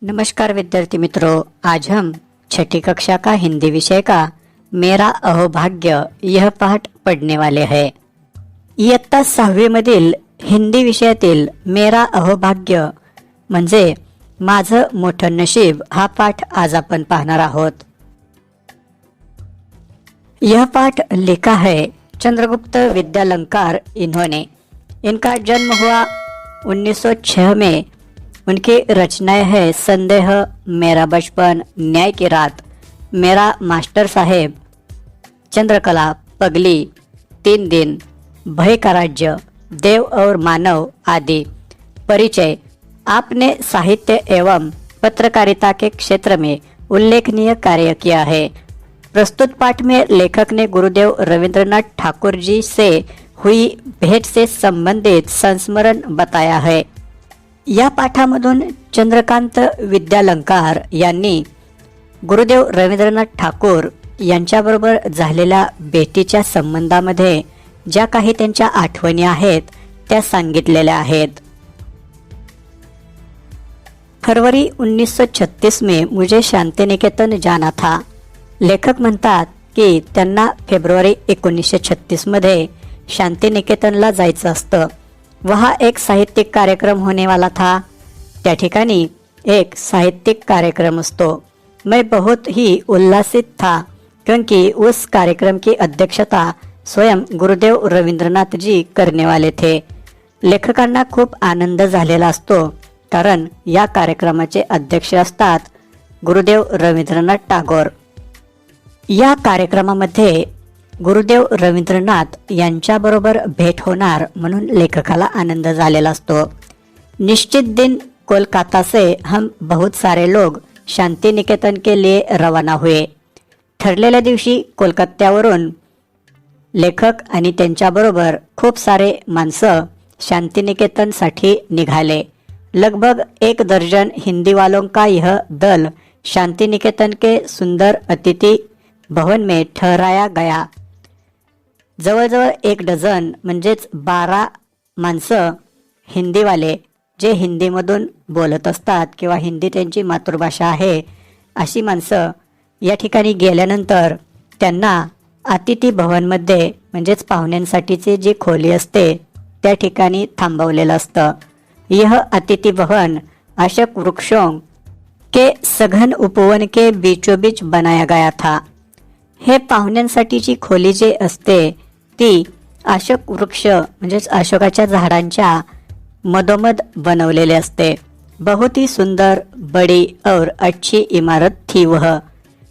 नमस्कार विद्यार्थी मित्रों, आज हम छठी कक्षा का हिंदी विषय का मेरा अहोभाग्य यह पाठ पढ़ने वाले हैं। इयत्ता 6वी मधील हिंदी विषयातील मेरा अहोभाग्य म्हणजे माझं मोठं नशीब हा पाठ आज अपन पाहणार आहोत। यह पाठ लिखा है चंद्रगुप्त विद्यालंकार इन्होंने। इनका जन्म हुआ 1906 में। उनकी रचनाएं है संदेह, मेरा बचपन, न्याय की रात, मेरा मास्टर साहेब, चंद्रकला, पगली, 3 दिन, भय का राज्य, देव और मानव आदि। परिचय। आपने साहित्य एवं पत्रकारिता के क्षेत्र में उल्लेखनीय कार्य किया है। प्रस्तुत पाठ में लेखक ने गुरुदेव रविंद्रनाथ ठाकुर जी से हुई भेंट से संबंधित संस्मरण बताया है। या पाठामधून चंद्रकांत विद्यालंकार यांनी गुरुदेव रवींद्रनाथ ठाकूर यांच्याबरोबर झालेल्या भेटीच्या संबंधामध्ये ज्या काही त्यांच्या आठवणी आहेत त्या सांगितलेल्या आहेत। फरवरी 1936 में मुझे शांति निकेतन जाना था। लेखक म्हणतात की त्यांना फेब्रुवारी 1936 मध्ये शांति निकेतनला जायचं असतं। वहाँ एक साहित्यिक कार्यक्रम होने वाला था। त्या ठिकाणी एक साहित्यिक कार्यक्रम असतो। मैं बहुत ही उल्लासित था क्योंकि उस कार्यक्रम की अध्यक्षता स्वयं गुरुदेव रवींद्रनाथ जी करने वाले थे। लेखकांना खूप आनंद झालेला असतो कारण या कार्यक्रमाचे अध्यक्ष असतात गुरुदेव रवींद्रनाथ टागोर। या कार्यक्रमामध्ये गुरुदेव रवींद्रनाथ यांच्याबरोबर भेट होणार म्हणून लेखकाला आनंद झालेला असतो। निश्चित दिन कोलकाता से हम बहुत सारे लोग शांति निकेतन के लिए रवाना हुए। ठरलेल्या दिवशी कोलकात्यावरून लेखक आणि त्यांच्याबरोबर खूप सारे माणसं शांति निकेतन साठी निघाले। लगभग 1 दर्जन हिंदी वालों का यह दल शांति निकेतन के सुंदर अतिथि भवन में ठहराया गया। जवळजवळ 1 डझन म्हणजेच 12 माणसं हिंदीवाले जे हिंदीमधून बोलत असतात किंवा हिंदी त्यांची मातृभाषा आहे अशी माणसं या ठिकाणी गेल्यानंतर त्यांना अतिथी भवनमध्ये म्हणजेच पाहुण्यांसाठीची जी खोली असते त्या ठिकाणी थांबवलेलं असतं। यह अतिथि भवन अशोक वृक्षों के सघन उपवन के बीचों बीच बनाया गया था। हे पाहुण्यांसाठीची खोली जे असते ती अशोक वृक्ष म्हणजेच अशोकाच्या झाडांच्या मधोमध बनवलेले असते। बहुत ही सुंदर, बड़ी और अच्छी इमारत थी वह।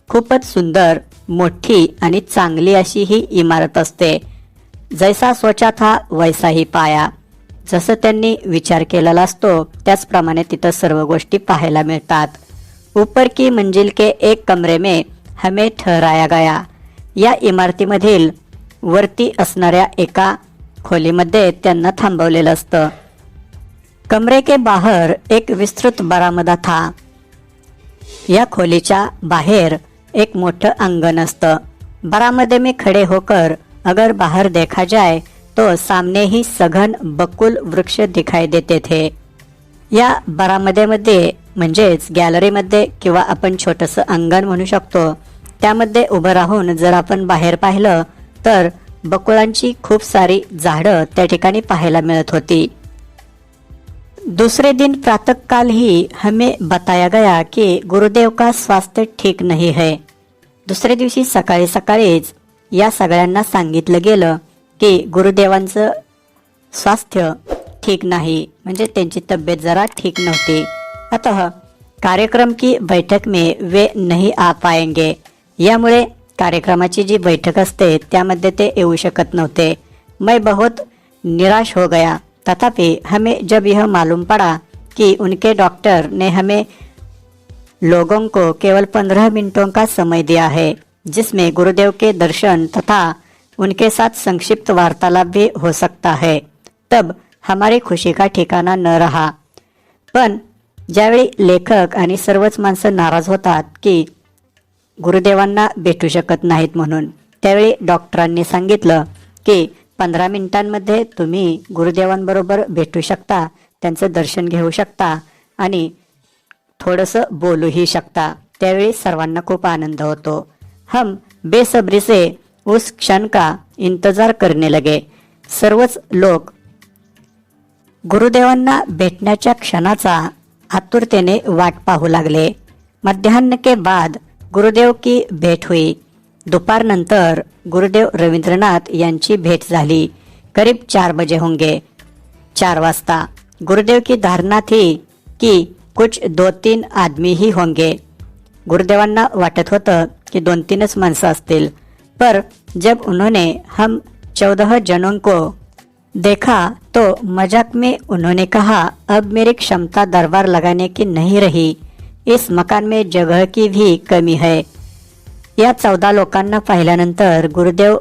खूपच सुंदर, मोठी आणि चांगली अशी ही इमारत असते। जैसा सोचा था वैसा ही पाया। जसं त्यांनी विचार केलेला असतो त्याचप्रमाणे तिथं सर्व गोष्टी पाहायला मिळतात। ऊपर की मंजिल के एक कमरे में हमें ठहराया गया। या इमारतीमधील वरती असणाऱ्या एका खोलीमध्ये त्यांना थांबवलेलं असतं। कमरे के बाहर एक विस्तृत बरामदा था। या खोलीच्या बाहेर एक मोठं अंगण असतं। बरामदे में खड़े होकर अगर बाहर देखा जाए तो सामने ही सघन बकुल वृक्ष दिखाई देते थे। या बरामदेमध्ये म्हणजेच गॅलरीमध्ये किंवा आपण छोटंसं अंगण म्हणू शकतो त्यामध्ये उभं राहून जर आपण बाहेर पाहिलं तर बकुळांची खूप सारी झाडं त्या ठिकाणी पाहायला मिळत होती। दूसरे दिन प्रातःकाल ही हमें बताया गया कि गुरुदेव का स्वास्थ्य ठीक नहीं है। दुसऱ्या दिवशी सकाळी सकाळीच या सगळ्यांना सांगितलं गेलं की गुरुदेवांचं स्वास्थ्य ठीक नाही म्हणजे त्यांची तब्येत जरा ठीक नव्हती। अतः कार्यक्रम की बैठक में वे नहीं आ पाएंगे। यामुळे कार्यक्रमाची जी बैठक असते त्यामध्ये ते येऊ शकत नव्हते। मैं बहुत निराश हो गया। तथापि हमें जब यह मालूम पड़ा कि उनके डॉक्टर ने हमें लोगों को केवल 15 मिनटों का समय दिया है जिसमें गुरुदेव के दर्शन तथा उनके साथ संक्षिप्त वार्तालाप भी हो सकता है, तब हमारी खुशी का ठिकाना न रहा। पण ज्यावेळी लेखक आणि सर्वच माणसं नाराज होतात की गुरुदेवांना भेटू शकत नाहीत म्हणून त्यावेळी डॉक्टरांनी सांगितलं की 15 मिनिटांमध्ये तुम्ही गुरुदेवांबरोबर भेटू शकता, त्यांचं दर्शन घेऊ शकता आणि थोडंसं बोलूही शकता। त्यावेळी सर्वांना खूप आनंद होतो। हम बेसब्री से उस क्षण का इंतजार करने लगे। सर्वच लोक गुरुदेवांना भेटण्याच्या क्षणाचा आतुरतेने वाट पाहू लागले। मध्याह्न के बाद गुरुदेव की भेट हुई। दोपहर नंतर गुरुदेव रवींद्रनाथ यांची भेट झाली। करीब 4 बजे होंगे। 4 वाजता गुरुदेव की धारणा थी कि कुछ 2-3 आदमी ही होंगे। गुरुदेवांना वाटत होतं कि 2-3च माणसं असतील। पर जब उन्होंने हम 14 जनों को देखा तो मजाक में उन्होंने कहा, अब मेरी क्षमता दरबार लगाने की नहीं रही, इस मकान में जगह की भी कमी है। या 14 लोकांना पाहिल्यानंतर गुरुदेव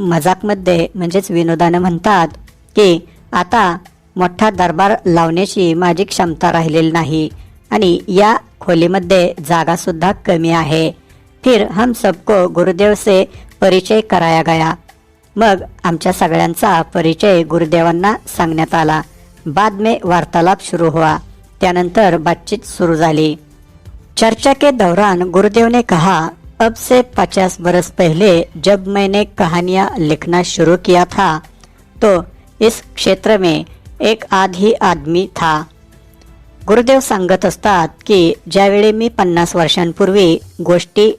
मजाकमध्ये म्हणजेच विनोदानं म्हणतात की आता मोठा दरबार लावण्याची माझी क्षमता राहिलेली नाही आणि या खोलीमध्ये जागा सुद्धा कमी आहे। फिर हम सबको गुरुदेव से परिचय कराया गया। मग आमच्या सगळ्यांचा परिचय गुरुदेवांना सांगण्यात आला। बाद में वार्तालाप शुरू हुआ। त्यानंतर बातचीत सुरू झाली। चर्चा के दौरान गुरुदेव ने कहा, अब से 50 बरस पहले जब मैंने कहानियां लिखना शुरू किया था तो इस क्षेत्र में एक आधी आदमी था। गुरुदेव सांगत असतात की ज्यावेळी मी 50 वर्षांपूर्वी गोष्टी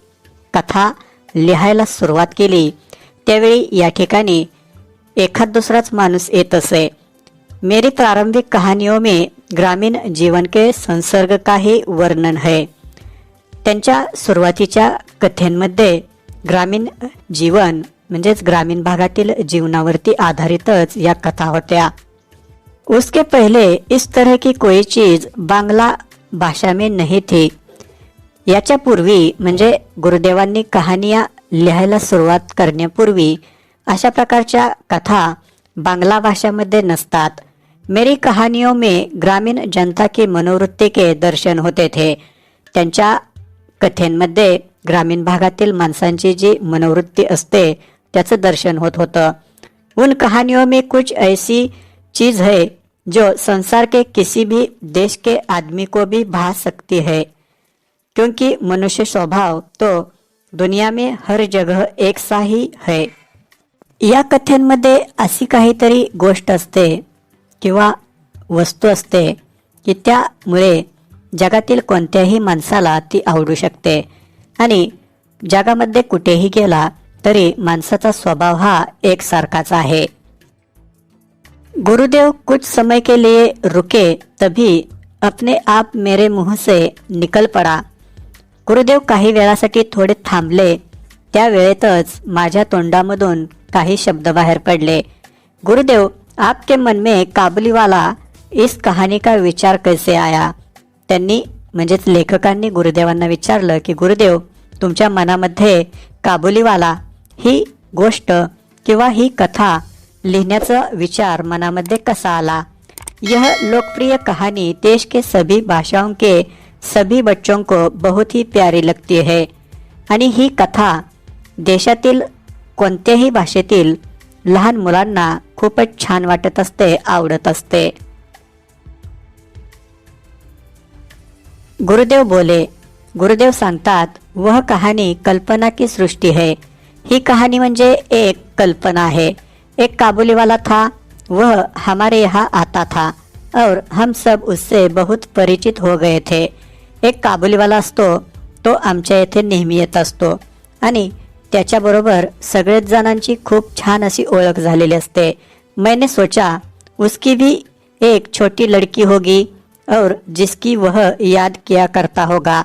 कथा लिहायला सुरुवात केली त्यावेळी या ठिकाणी एखाद दुसराच माणूस येत असे। मेरी प्रारंभिक कहानियों में ग्रामीण जीवन के संसर्ग का ही वर्णन है। त्यांच्या सुरुवातीच्या कथेंमध्ये ग्रामीण जीवन म्हणजेच ग्रामीण भागातील जीवनावरती आधारितच या कथा होत्या। उसके पहले इस तरह की कोई चीज बांग्ला भाषा में नहीं थी। याच्या पूर्वी म्हणजे गुरुदेवांनी कहानियां लिहायला सुरुवात करण्यापूर्वी अशा प्रकारच्या कथा बांग्ला भाषामध्ये नसतात। मेरी कहानियों में ग्रामीण जनता की मनोवृत्ति के दर्शन होते थे। त्यांच्या कथेंमध्ये ग्रामीण भागातील माणसांची जी मनोवृत्ती असते त्याचं दर्शन होत होतं। उन कहानियों में कुछ ऐसी चीज है जो संसार के किसी भी देश के आदमी को भी भा सकती है, क्योंकि मनुष्य स्वभाव तो दुनिया में हर जगह एक सा ही है। या कथेंमध्ये अशी काहीतरी गोष्ट असते किंवा वस्तू असते की त्यामुळे जगातील कोणत्याही माणसाला ती आवडू शकते आणि जगामध्ये कुठेही गेला तरी माणसाचा स्वभाव हा एकसारखाच आहे। गुरुदेव कुछ समय के लिए रुके, तभी अपने आप मेरे मुंह से निकल पड़ा। गुरुदेव काही वेळासाठी थोडे थांबले, त्या वेळेतच माझ्या तोंडामधून काही शब्द बाहेर पडले। गुरुदेव, आपके मन में काबुलीवाला इस कहानी का विचार कैसे आया? त्यांनी म्हणजेच लेखकांनी गुरुदेवांना विचारलं की गुरुदेव, तुमच्या मनामध्ये काबुलीवाला ही गोष्ट किंवा ही कथा लिखने विचार मनामध्ये कसा आला? यह लोकप्रिय कहानी देश के सभी भाषाओं के सभी बच्चों को बहुत ही प्यारी लगती है आणि ही कथा देशातील कोणत्याही भाषेतील लहान मुलांना खूपच छान वाटत असते, आवडत असते। गुरुदेव बोले, गुरुदेव सांगतात, वह कहानी कल्पना की सृष्टि है। ही कहानी म्हणजे एक कल्पना है। एक काबुली वाला था, वह हमारे यहाँ आता था और हम सब उससे बहुत परिचित हो गए थे। एक काबुली वाला असतो, तो आमच्या येथे नेहमी येत असतो आणि त्याच्याबरोबर सगळेच जणांची खूप छान अशी ओळख झालेली असते। मैंने सोचा उसकी भी एक छोटी लड़की होगी और जिसकी वह याद किया करता होगा।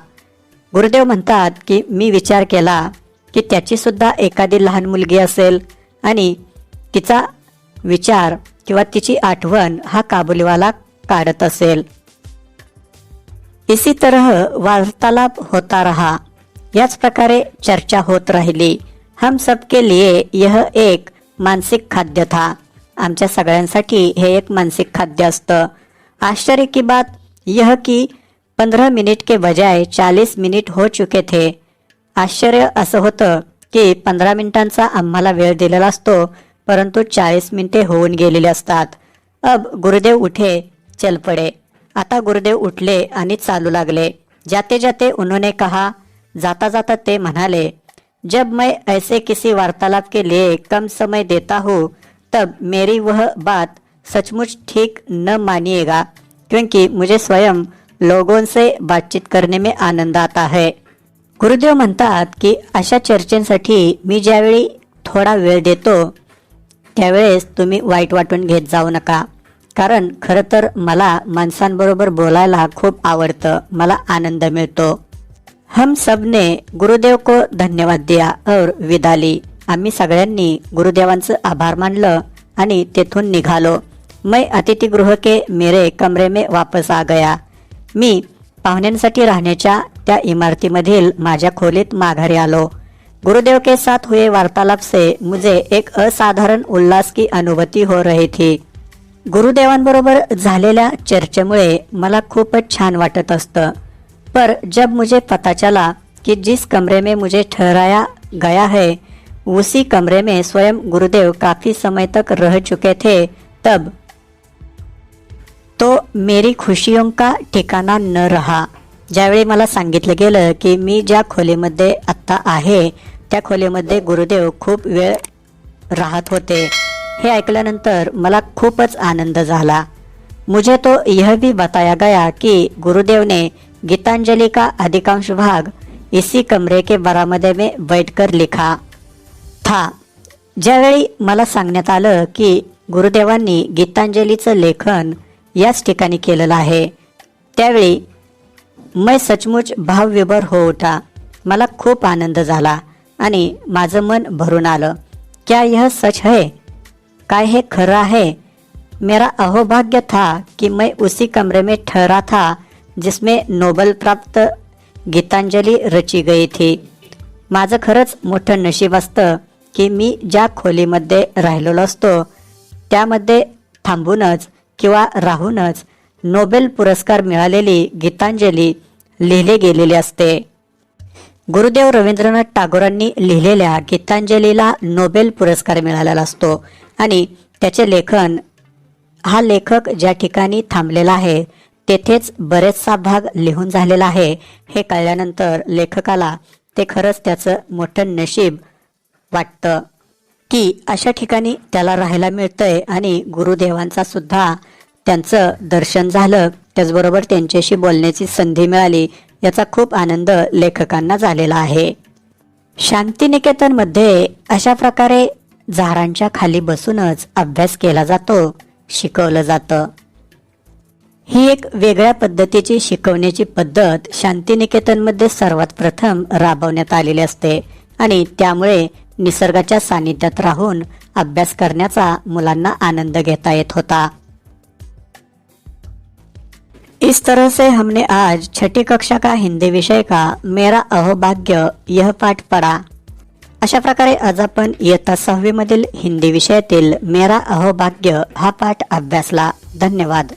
गुरुदेव म्हणतात की मी विचार केला की त्याची सुद्धा एखादी लहान मुलगी असेल आणि तिचा विचार किंवा तिची आठवण हा काबुलीवाला काढत असेल। इसी तरह वार्तालाप होता रहा। याच प्रकारे चर्चा होत राहिली। हम सबके लिए यह एक मानसिक खाद्य था। आमच्या सगळ्यांसाठी हे एक मानसिक खाद्य असतं। आश्चर्य की बात यह कि 15 मिनट के बजाय 40 मिनट हो चुके थे। आश्चर्य असं होतं की 15 मिनिटांचा आम्हाला वेळ दिलेला असतो, परंतु 40 मिनिटे होऊन गेलेली असतात। अब गुरुदेव उठे, चल पडे। आता गुरुदेव उठले आणि चालू लागले। जाते जाते उन्होंने कहा, जाता जाता ते म्हणाले, जब मैं ऐसे किसी वार्तालाप के लिए कम समय देता हूँ तब मेरी वह बात सचमुच ठीक न मानिएगा, क्योंकि मुझे स्वयं लोगों से बातचीत करने में आनंद आता है। गुरुदेव म्हणतात की अशा चर्चेसाठी मी ज्यावेळी थोडा वेळ देतो त्यावेळेस तुम्ही वाईट वाटून घेत जाऊ नका, कारण खरं तर मला माणसांबरोबर बोलायला खूप आवडतं, मला आनंद मिळतो। हम सब ने गुरुदेव को धन्यवाद दिया और विदा ली। आम्ही सगळ्यांनी गुरुदेवांचं आभार मानलं आणि तेथून निघालो। मैं अतिथीगृह के मेरे कमरे में वापस आ गया। मी पाहुण्यांसाठी राहण्याच्या त्या इमारतीमधील माझ्या खोलीत माघारी आलो। गुरुदेव के साथ हुए वार्तालाप से मुझे एक असाधारण उल्लास की अनुभूति हो रही थी। गुरुदेवांबरोबर झालेल्या चर्चेमुळे मला खूपच छान वाटत असतं, पर जब मुझे पता चला कि जिस कमरे में मुझे ठहराया गया है उसी कमरे में स्वयं गुरुदेव काफी समय तक रह चुके थे, तब तो मेरी खुशियों का ठिकाना न रहा। ज्यावेळी मला सांगितलं गेलं की मी ज्या खोलीमध्ये आत्ता आहे त्या खोलीमध्ये गुरुदेव खूप वेळ राहत होते, हे ऐकल्यानंतर मला खूपच आनंद झाला। मुझे तो यह भी बताया गया कि गुरुदेव ने गीतांजलि का अधिकांश भाग इसी कमरे के बरामदे में बैठकर लिखा था। ज्यावेळी मला सांगण्यात आलं की गुरुदेवांनी गीतांजलीचं लेखन याच ठिकाणी केलेलं आहे, त्यावेळी मैं सचमुच भावविभोर हो उठा। मला खूप आनंद झाला आणि माझं मन भरून आलं। क्या यह सच है? काय हे खरं आहे? मेरा अहोभाग्य था कि मैं उसी कमरे में ठहरा था जिसमें नोबेल प्राप्त गीतांजलि रची गई थी। माझं खरंच मोठं नशीब असतं की मी ज्या खोलीमध्ये राहिलेलो असतो त्यामध्ये थांबूनच किंवा राहूनच नोबेल पुरस्कार मिळालेली गीतांजली लिहिले गेलेली असते। गुरुदेव रवींद्रनाथ टागोरांनी लिहिलेल्या गीतांजलीला नोबेल पुरस्कार मिळालेला असतो आणि त्याचे लेखन, हा लेखक ज्या ठिकाणी थांबलेला आहे तेथेच बरेचसा भाग लिहून झालेला आहे, हे कळल्यानंतर लेखकाला ते खरंच त्याचं मोठं नशीब वाटतं की अशा ठिकाणी त्याला राहायला मिळतंय आणि गुरुदेवांचा सुद्धा त्यांचं दर्शन झालं, त्याचबरोबर त्यांच्याशी बोलण्याची संधी मिळाली, याचा खूप आनंद लेखकांना झालेला आहे। शांतिनिकेतनमध्ये अशा प्रकारे झाडांच्या खाली बसूनच अभ्यास केला जातो, शिकवलं जातं। ही एक वेगळ्या पद्धतीची शिकवण्याची पद्धत शांतिनिकेतनमध्ये सर्वात प्रथम राबवण्यात आलेली असते आणि त्यामुळे निसर्गाच्या सानिध्यात राहून अभ्यास करण्याचा मुलांना आनंद घेता येत होता। इस तरह से हमने आज छठी कक्षा का हिंदी विषय का मेरा अहोभाग्य यह पाठ पढ़ा। अशा प्रकारे आज आपण इयत्ता 6वी मधील हिंदी विषयातील मेरा अहोभाग्य हा पाठ अभ्यासला। धन्यवाद।